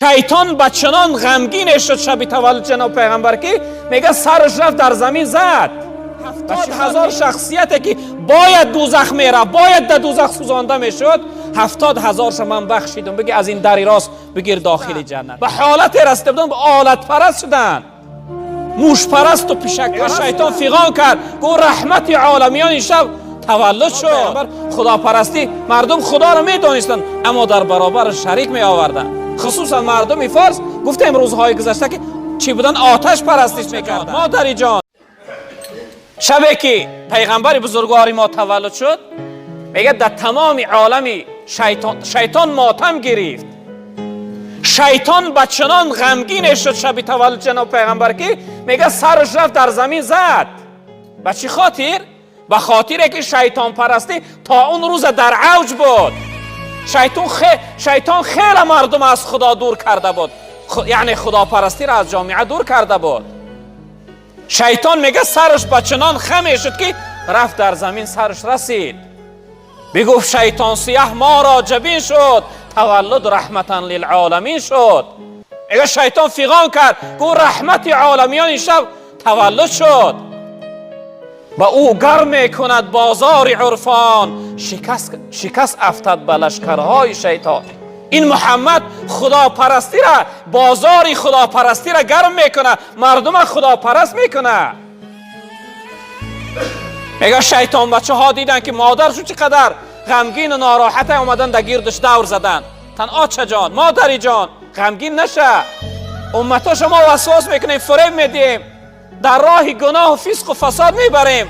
شیطان بچنان غمگین شد شب تولد جناب پیغمبر که میگه سرش رفت در زمین زد. 70,000 شخصیتی که باید دوزخ میره، باید در دوزخ سوزانده میشد، 70,000 من بخشیدم. بگی از این دری راست بگیر داخل جنت. به حالت رسیده بودن، به آلت پرست شدن، موش پرست و پیشک پرست. شیطان فیغان کرد گو رحمت عالمیان این شب تولد شد. خدا پرستی مردم خدا رو میدونستن اما در برابر شریک می آوردن. خصوصا مردم فارس گفتم روزهای گذشته که چی بودن؟ آتش پرستش میکردن. مادری جان، شبی که پیغمبر بزرگوار ما تولد شد میگه در تمام عالم شیطان ماتم گرفت. شیطان بچنان غمگین شد شب تولد جناب پیغمبر که میگه سرش رفت در زمین زد. به چی خاطر؟ به خاطر که شیطان پرستی تا اون روز در اوج بود. شیطان خیلی مردم از خدا دور کرده بود، یعنی خدا پرستی را از جامعه دور کرده بود. شیطان میگه سرش بچنان خم شد که رفت در زمین سرش رسید. بگفت شیطان سیاه ما را جبین شد، تولد رحمتا للعالمین شد. میگه شیطان فیغان کرد گو رحمت عالمیان این شب تولد شد. با او گرم میکند بازار عرفان، شکست افتد به لشکرهای شیطان. این محمد خدا پرستی را، بازار خدا پرستی را گرم میکنه، مردم خدا پرست میکنه. میگه شیطان بچه ها دیدن که مادرشو چقدر غمگین و ناراحت اومدن در گیردش دور زدن. تن آچه جان، مادری جان غمگین نشه، امتا شما وسواس میکنیم، فریب میدیم، در راه گناه و فسق و فساد میبریم،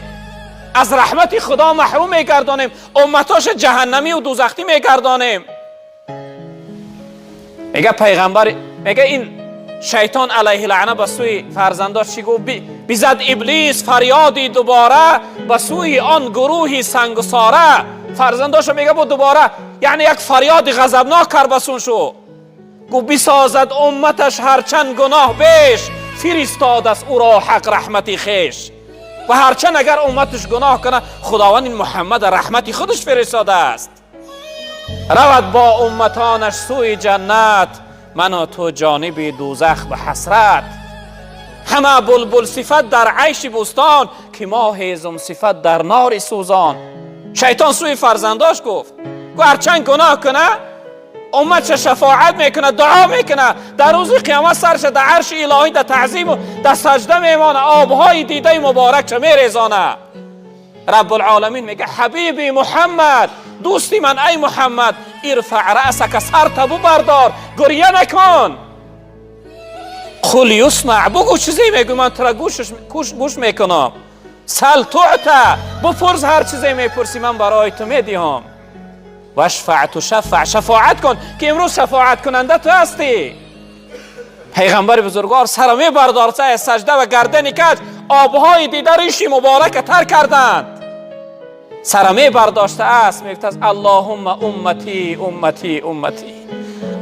از رحمت خدا محروم میگردانیم، امتاش جهنمی و دوزخی میگردانیم. میگه پیغمبر، میگه این شیطان علیه لعنه به سوی فرزنداش چی گفت؟ بیزد ابلیس فریادی دوباره به سوی آن گروهی سنگساره. فرزنداش میگه بود دوباره، یعنی یک فریاد غضبناک کربسون شو. گو بسازد امتش هرچند گناه بیش، فرستاد است او را حق رحمتی خیش. و هرچند اگر امتش گناه کنه خداوند این محمد رحمتی خودش فرستاده است. رود با امتانش سوی جنت، من و تو جانب دوزخ به حسرت. همه بلبل صفت در عیش بستان، که ما هیزم صفت در نار سوزان. شیطان سوی فرزنداش گفت هرچند گناه کنه امت شفاعت میکنه، دعا میکنه، در روز قیامت سرش در عرش الهی در تعظیم و در سجده میمانه، آبهای دیده مبارک چه میریزانه. رب العالمین میگه حبیبی محمد، دوستی من ای محمد، ارفع رأسک، سر تبو بردار، گریه نکن. قل یسمع، بگو چیزی میگو من ترا گوش میکنم. سل تعطى، بپرس هر چیزی میپرسی من برای تو میدیم. واشفع تشفع، شفاعت کن که امروز شفاعت کننده تو هستی. پیغمبر بزرگوار سر میبردار از سجده و گردنی کج، آبهای دیده ریشی مبارک تر کردند. سر میبرداشته است، میگفت اللهم امتی امتی امتی،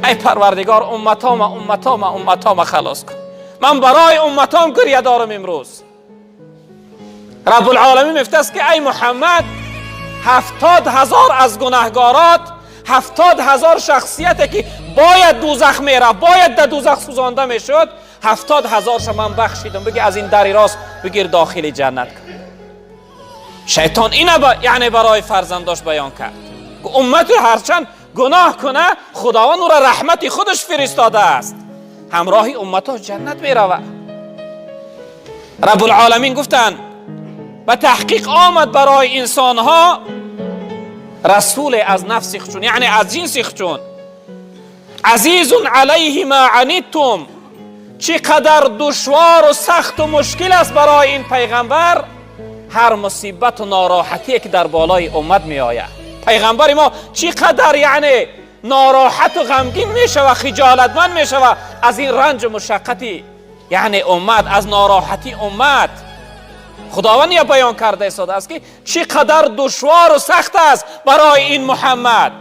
ای پروردگار امتام خلاص کن، من برای امتام گریه دارم امروز. رب العالمین میگفت که ای محمد 70,000 از گناهگارات، 70,000 شخصیتی که باید دوزخ میره، باید در دوزخ سوزانده میشد، 70,000 من بخشیدم. بگی از این دری راست بگیر داخل جنت کن. شیطان اینه یعنی برای فرزنداش بیان کرد، امت هرچند گناه کنه خداوند او را رحمتی خودش فرستاده است، همراهی امتاش جنت میروه. رب العالمین گفتن به تحقیق آمد برای انسانها رسول از نفس خودشون، یعنی از جنس خودشون. عزیز علیه ما عنیتم، چقدر دشوار و سخت و مشکل است برای این پیغمبر هر مصیبت و ناراحتی که در بالای امت می آید. پیغمبر ما چقدر یعنی ناراحت و غمگین می شود، خجالتمند می شود از این رنج و مشقتی یعنی امت، از ناراحتی امت. خداوند یا بیان کرده است که چقدر دشوار و سخت است برای این محمد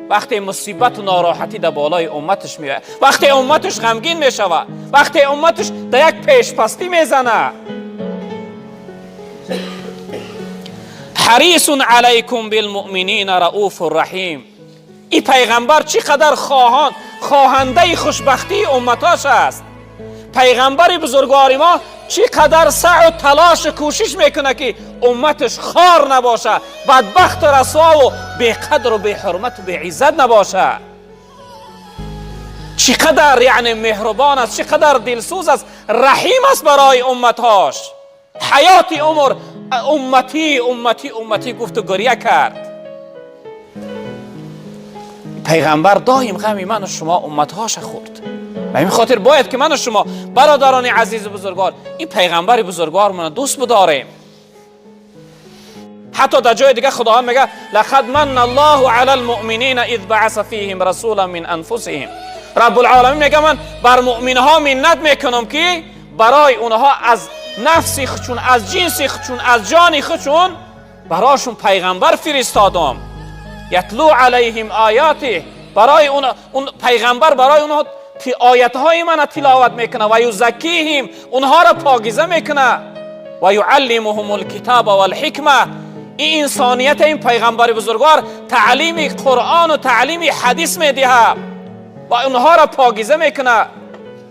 وقتی مصیبت و ناراحتی در بالای امتش میاد، وقتی امتش غمگین میشود، وقتی امتش در یک پیشپستی میزنه. حریص علیکم بالمؤمنین رؤوف رحیم. این پیغمبر چقدر خواهنده خوشبختی امتاش است. پیغمبر بزرگوار ما چقدر سعی و تلاش کوشش میکنه که امتش خار نباشه، بدبخت و رسوا و بی قدر و بی حرمت و بی عزت نباشه. چقدر یعنی مهربان است، چقدر دلسوز است، رحیم است برای امتهاش. حیات عمر امتی امتی امتی گفت و گریه کرد. پیغمبر دایم غم من و شما امتهاش خورد. به این خاطر باید که من و شما برادران عزیز و بزرگوار این پیغمبر بزرگوار من دوست بداریم. حتی در جای دیگه خدا میگه لقد من الله علی المؤمنین اذ بعث فیهم رسولا من انفسهم. رب العالمین میگه من بر مؤمنها منت میکنم که برای اونها از نفسی خودشون، از جنسی خودشون، از جانی خودشون براشون پیغمبر فرستادم. یتلو علیهم آیاته، برای اون پیغمبر برای اونها آیاتهای من تلاوت میکنه و یزکیهم، اونها را پاکیزه میکنه و یعلمهم الکتاب والحکمه. این انسانیت این پیغمبر بزرگوار تعلیم قرآن و تعلیم حدیث میدهه و اونها را پاکیزه میکنه.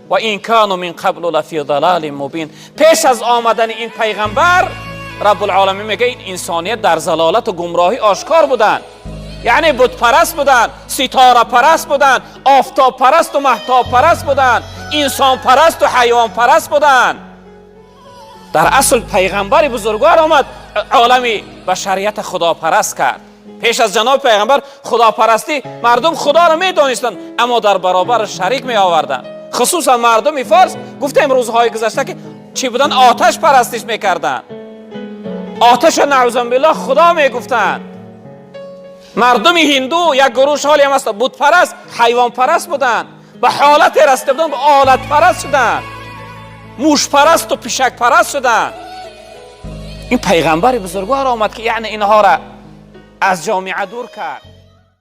و این کانوا من قبل لفی ضلال مبین، پیش از آمدن این پیغمبر رب العالمین میگه این انسانیت در ضلالت و گمراهی آشکار بودن. یعنی بت پرست بودن، ستاره پرست بودن، آفتاب پرست و مهتاب پرست بودن، انسان پرست و حیوان پرست بودن. در اصل پیغمبر بزرگوار آمد عالمی بشریت خدا پرست کرد. پیش از جناب پیغمبر خدا پرستی مردم خدا را می دانستند اما در برابر شریک می آوردن. خصوصا مردم فارس گفتیم روزهای گذشته که چی بودن؟ آتش پرستش می کردن. آتش نعوذ بالله خدا می گفتن. مردم هندو یک گروه حالی هم است بت پرست، حیوان پرست بودن، به حالت رسیده بودن به آلت پرست شدن، موش پرست و پیشک پرست شدن. این پیغمبر بزرگوار آمد که یعنی اینها را از جامعه دور کرد.